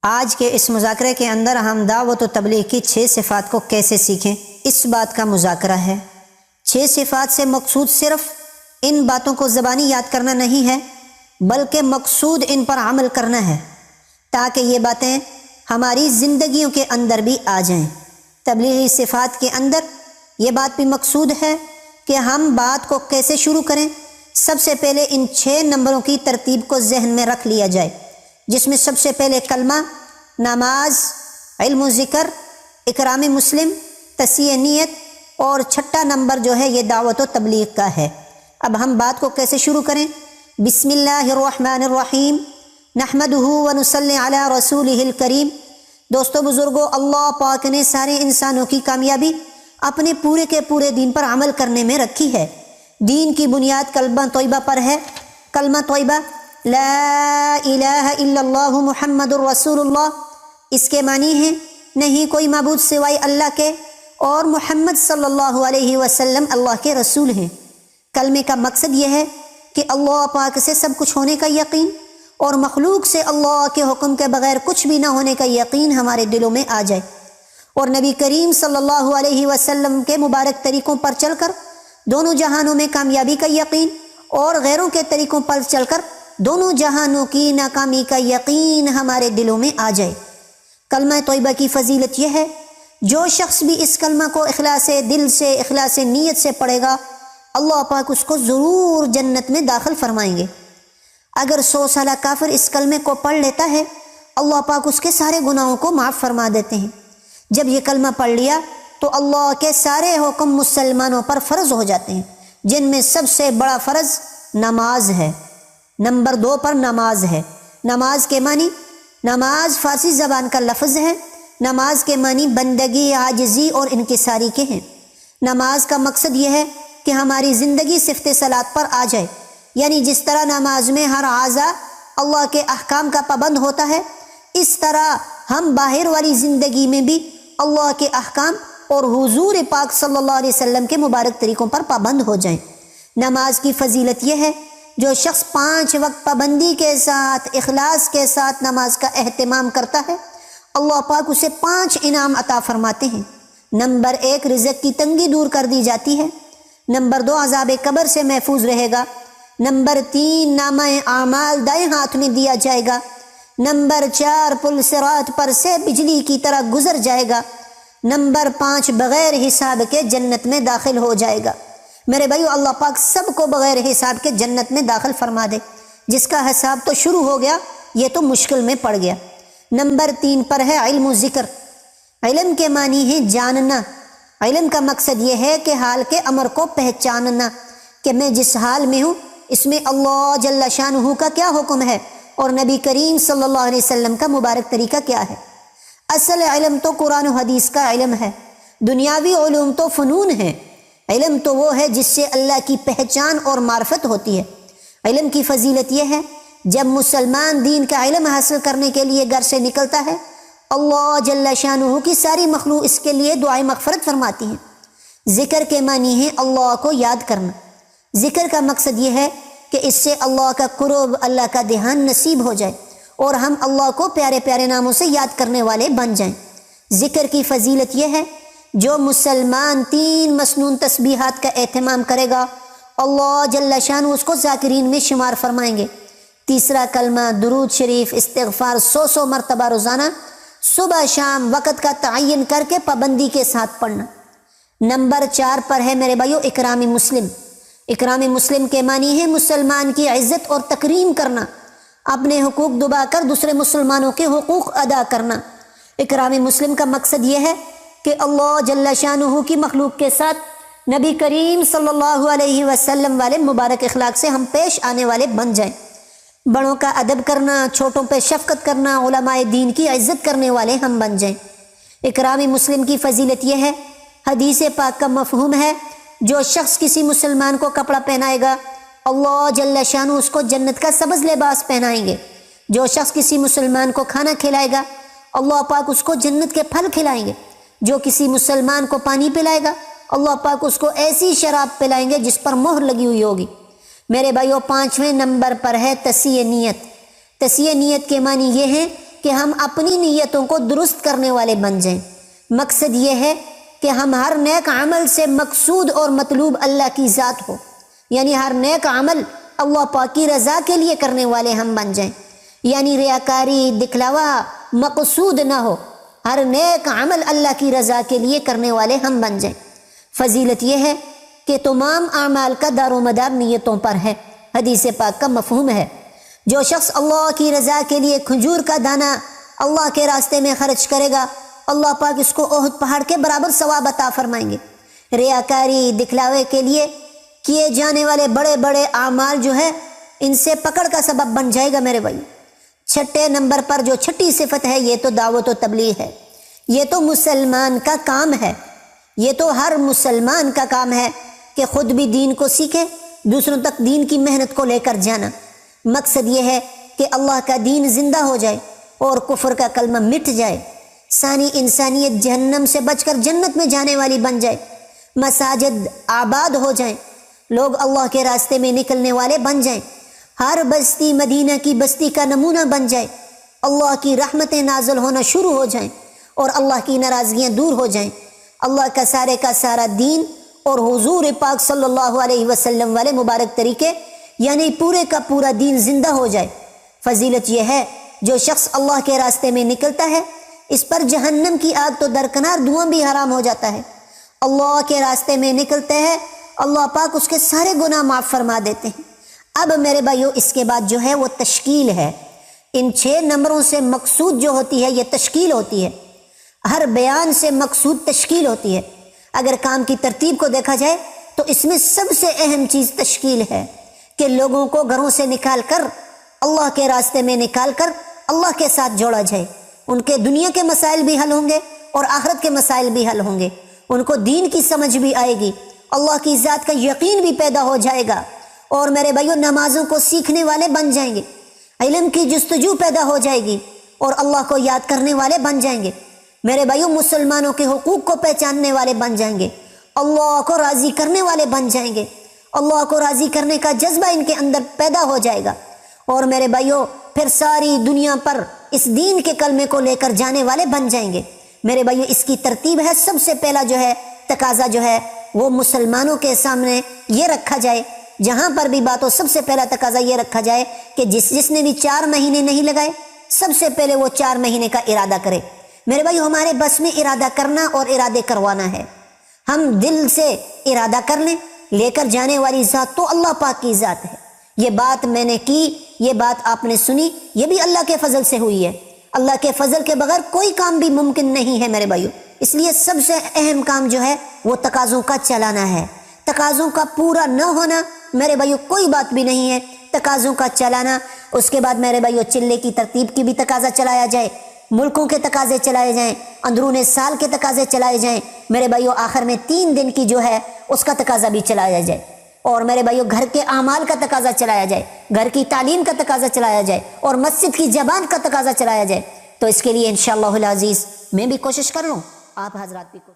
آج کے اس مذاکرے کے اندر ہم دعوت و تبلیغ کی 6 صفات کو کیسے سیکھیں، اس بات کا مذاکرہ ہے۔ 6 صفات سے مقصود صرف ان باتوں کو زبانی یاد کرنا نہیں ہے، بلکہ مقصود ان پر عمل کرنا ہے تاکہ یہ باتیں ہماری زندگیوں کے اندر بھی آ جائیں۔ تبلیغی صفات کے اندر یہ بات بھی مقصود ہے کہ ہم بات کو کیسے شروع کریں۔ سب سے پہلے ان 6 نمبروں کی ترتیب کو ذہن میں رکھ لیا جائے، جس میں سب سے پہلے کلمہ، نماز، علم و ذکر، اکرام مسلم، تصحیح نیت، اور 6 نمبر جو ہے یہ دعوت و تبلیغ کا ہے۔ اب ہم بات کو کیسے شروع کریں؟ بسم اللہ الرحمن الرحیم، نحمدہ ونصلی علی رسولہ الکریم۔ دوستو بزرگو، اللہ پاک نے سارے انسانوں کی کامیابی اپنے پورے کے پورے دین پر عمل کرنے میں رکھی ہے۔ دین کی بنیاد کلمہ طیبہ پر ہے۔ کلمہ طیبہ لا الہ الا اللہ محمد الرسول اللہ، اس کے معنی ہیں نہیں کوئی معبود سوائے اللہ کے اور محمد صلی اللہ علیہ وسلم اللہ کے رسول ہیں۔ کلمے کا مقصد یہ ہے کہ اللہ پاک سے سب کچھ ہونے کا یقین اور مخلوق سے اللہ کے حکم کے بغیر کچھ بھی نہ ہونے کا یقین ہمارے دلوں میں آ جائے، اور نبی کریم صلی اللہ علیہ وسلم کے مبارک طریقوں پر چل کر دونوں جہانوں میں کامیابی کا یقین اور غیروں کے طریقوں پر چل کر دونوں جہانوں کی ناکامی کا یقین ہمارے دلوں میں آ جائے۔ کلمہ طیبہ کی فضیلت یہ ہے، جو شخص بھی اس کلمہ کو اخلاص دل سے، اخلاص نیت سے پڑھے گا، اللہ پاک اس کو ضرور جنت میں داخل فرمائیں گے۔ اگر 100 سالہ کافر اس کلمے کو پڑھ لیتا ہے، اللہ پاک اس کے سارے گناہوں کو معاف فرما دیتے ہیں۔ جب یہ کلمہ پڑھ لیا تو اللہ کے سارے حکم مسلمانوں پر فرض ہو جاتے ہیں، جن میں سب سے بڑا فرض نماز ہے۔ نمبر 2 پر نماز ہے۔ نماز کے معنی، نماز فارسی زبان کا لفظ ہے۔ نماز کے معنی بندگی، عاجزی اور انکساری کے ہیں۔ نماز کا مقصد یہ ہے کہ ہماری زندگی صفت صلاۃ پر آ جائے، یعنی جس طرح نماز میں ہر اعضا اللہ کے احکام کا پابند ہوتا ہے، اس طرح ہم باہر والی زندگی میں بھی اللہ کے احکام اور حضور پاک صلی اللہ علیہ وسلم کے مبارک طریقوں پر پابند ہو جائیں۔ نماز کی فضیلت یہ ہے، جو شخص 5 وقت پابندی کے ساتھ، اخلاص کے ساتھ نماز کا اہتمام کرتا ہے، اللہ پاک اسے 5 انعام عطا فرماتے ہیں۔ نمبر 1، رزق کی تنگی دور کر دی جاتی ہے۔ نمبر 2، عذاب قبر سے محفوظ رہے گا۔ نمبر 3، نامہ اعمال دائیں ہاتھ میں دیا جائے گا۔ نمبر 4، پل صراط پر سے بجلی کی طرح گزر جائے گا۔ نمبر 5، بغیر حساب کے جنت میں داخل ہو جائے گا۔ میرے بھائیو، اللہ پاک سب کو بغیر حساب کے جنت میں داخل فرما دے۔ جس کا حساب تو شروع ہو گیا، یہ تو مشکل میں پڑ گیا۔ نمبر 3 پر ہے علم و ذکر۔ علم کے معنی ہے جاننا۔ علم کا مقصد یہ ہے کہ حال کے امر کو پہچاننا، کہ میں جس حال میں ہوں اس میں اللہ جل شانہ کا کیا حکم ہے اور نبی کریم صلی اللہ علیہ وسلم کا مبارک طریقہ کیا ہے۔ اصل علم تو قرآن و حدیث کا علم ہے۔ دنیاوی علوم تو فنون ہیں۔ علم تو وہ ہے جس سے اللہ کی پہچان اور معرفت ہوتی ہے۔ علم کی فضیلت یہ ہے، جب مسلمان دین کا علم حاصل کرنے کے لیے گھر سے نکلتا ہے، اللہ جل شانہ کی ساری مخلوق اس کے لیے دعائیں مغفرت فرماتی ہیں۔ ذکر کے معنی ہے اللہ کو یاد کرنا۔ ذکر کا مقصد یہ ہے کہ اس سے اللہ کا قرب، اللہ کا دھیان نصیب ہو جائے اور ہم اللہ کو پیارے پیارے ناموں سے یاد کرنے والے بن جائیں۔ ذکر کی فضیلت یہ ہے، جو مسلمان 3 مسنون تسبیحات کا اہتمام کرے گا، اللہ جل شانہ اس کو ذاکرین میں شمار فرمائیں گے۔ تیسرا کلمہ، درود شریف، استغفار 100 مرتبہ روزانہ، صبح شام وقت کا تعین کر کے پابندی کے ساتھ پڑھنا۔ نمبر 4 پر ہے میرے بھائیو اکرام مسلم۔ اکرام مسلم کے معنی ہے مسلمان کی عزت اور تکریم کرنا، اپنے حقوق دبا کر دوسرے مسلمانوں کے حقوق ادا کرنا۔ اکرام مسلم کا مقصد یہ ہے کہ اللہ جل شانہ کی مخلوق کے ساتھ نبی کریم صلی اللہ علیہ وسلم والے مبارک اخلاق سے ہم پیش آنے والے بن جائیں۔ بڑوں کا ادب کرنا، چھوٹوں پہ شفقت کرنا، علماء دین کی عزت کرنے والے ہم بن جائیں۔ اکرام مسلم کی فضیلت یہ ہے، حدیث پاک کا مفہوم ہے، جو شخص کسی مسلمان کو کپڑا پہنائے گا، اللہ جل شانہ اس کو جنت کا سبز لباس پہنائیں گے۔ جو شخص کسی مسلمان کو کھانا کھلائے گا، اللہ پاک اس کو جنت کے پھل کھلائیں گے۔ جو کسی مسلمان کو پانی پلائے گا، اللہ پاک اس کو ایسی شراب پلائیں گے جس پر مہر لگی ہوئی ہوگی۔ میرے بھائیو، 5ویں نمبر پر ہے تصحیح نیت۔ تصحیح نیت کے معنی یہ ہے کہ ہم اپنی نیتوں کو درست کرنے والے بن جائیں۔ مقصد یہ ہے کہ ہم ہر نیک عمل سے مقصود اور مطلوب اللہ کی ذات ہو، یعنی ہر نیک عمل اللہ پاک کی رضا کے لیے کرنے والے ہم بن جائیں، یعنی ریاکاری، دکھلاوا مقصود نہ ہو، ہر نیک عمل اللہ کی رضا کے لیے کرنے والے ہم بن جائیں۔ فضیلت یہ ہے کہ تمام اعمال کا دار و مدار نیتوں پر ہے۔ حدیث پاک کا مفہوم ہے، جو شخص اللہ کی رضا کے لیے کھجور کا دانہ اللہ کے راستے میں خرچ کرے گا، اللہ پاک اس کو احد پہاڑ کے برابر ثواب عطا فرمائیں گے۔ ریاکاری، دکھلاوے کے لیے کیے جانے والے بڑے بڑے اعمال جو ہے ان سے پکڑ کا سبب بن جائے گا میرے بھائی۔ چھٹے نمبر پر جو چھٹی صفت ہے، یہ تو دعوت و تبلیغ ہے، یہ تو مسلمان کا کام ہے، یہ تو ہر مسلمان کا کام ہے کہ خود بھی دین کو سیکھے، دوسروں تک دین کی محنت کو لے کر جانا۔ مقصد یہ ہے کہ اللہ کا دین زندہ ہو جائے اور کفر کا کلمہ مٹ جائے، ثانی انسانیت جہنم سے بچ کر جنت میں جانے والی بن جائے، مساجد آباد ہو جائیں، لوگ اللہ کے راستے میں نکلنے والے بن جائیں، ہر بستی مدینہ کی بستی کا نمونہ بن جائے، اللہ کی رحمتیں نازل ہونا شروع ہو جائیں اور اللہ کی ناراضگیاں دور ہو جائیں، اللہ کا سارا دین اور حضور پاک صلی اللہ علیہ وسلم والے مبارک طریقے یعنی پورے کا پورا دین زندہ ہو جائے۔ فضیلت یہ ہے، جو شخص اللہ کے راستے میں نکلتا ہے اس پر جہنم کی آگ تو درکنار دھواں بھی حرام ہو جاتا ہے۔ اللہ کے راستے میں نکلتے ہیں، اللہ پاک اس کے سارے گناہ معاف فرما دیتے ہیں۔ اب میرے بھائیو، اس کے بعد جو ہے وہ تشکیل ہے۔ ان 6 نمبروں سے مقصود جو ہوتی ہے یہ تشکیل ہوتی ہے، ہر بیان سے مقصود تشکیل ہوتی ہے۔ اگر کام کی ترتیب کو دیکھا جائے تو اس میں سب سے اہم چیز تشکیل ہے کہ لوگوں کو گھروں سے نکال کر اللہ کے راستے میں نکال کر اللہ کے ساتھ جوڑا جائے، ان کے دنیا کے مسائل بھی حل ہوں گے اور آخرت کے مسائل بھی حل ہوں گے، ان کو دین کی سمجھ بھی آئے گی، اللہ کی ذات کا یقین بھی پیدا ہو جائے گا، اور میرے بھائیو نمازوں کو سیکھنے والے بن جائیں گے، علم کی جستجو پیدا ہو جائے گی اور اللہ کو یاد کرنے والے بن جائیں گے۔ میرے بھائیو مسلمانوں کے حقوق کو پہچاننے والے بن جائیں گے، اللہ کو راضی کرنے والے بن جائیں گے، اللہ کو راضی کرنے کا جذبہ ان کے اندر پیدا ہو جائے گا، اور میرے بھائیو پھر ساری دنیا پر اس دین کے کلمے کو لے کر جانے والے بن جائیں گے۔ میرے بھائیو اس کی ترتیب ہے، سب سے پہلا جو ہے تقاضا جو ہے وہ مسلمانوں کے سامنے یہ رکھا جائے، جہاں پر بھی بات ہو سب سے پہلا تقاضا یہ رکھا جائے کہ جس نے بھی 4 مہینے نہیں لگائے، سب سے پہلے وہ 4 مہینے کا ارادہ کرے۔ میرے بھائی ہمارے بس میں ارادہ کرنا اور ارادے کروانا ہے، ہم دل سے ارادہ کر لیں، لے کر جانے والی ذات تو اللہ پاک کی ذات ہے۔ یہ بات میں نے کی، یہ بات آپ نے سنی، یہ بھی اللہ کے فضل سے ہوئی ہے، اللہ کے فضل کے بغیر کوئی کام بھی ممکن نہیں ہے میرے بھائیو۔ اس لیے سب سے اہم کام جو ہے وہ تقاضوں کا چلانا ہے، تقاضوں کا پورا نہ ہونا میرے بھائیو کوئی بات بھی نہیں ہے، تقاضوں کا چلانا۔ اس کے بعد میرے بھائیو چلے کی ترتیب کی بھی تقاضا چلایا جائے، ملکوں کے تقاضے چلائے جائیں، اندرون سال کے تقاضے چلائے جائیں، میرے بھائیو آخر میں 3 دن کی جو ہے اس کا تقاضا بھی چلایا جائے، اور میرے بھائیو گھر کے اعمال کا تقاضا چلایا جائے، گھر کی تعلیم کا تقاضا چلایا جائے، اور مسجد کی زبان کا تقاضا چلایا جائے۔ تو اس کے لیے انشاءاللہ العزیز میں بھی کوشش کر رہا ہوں، آپ حضرات بھی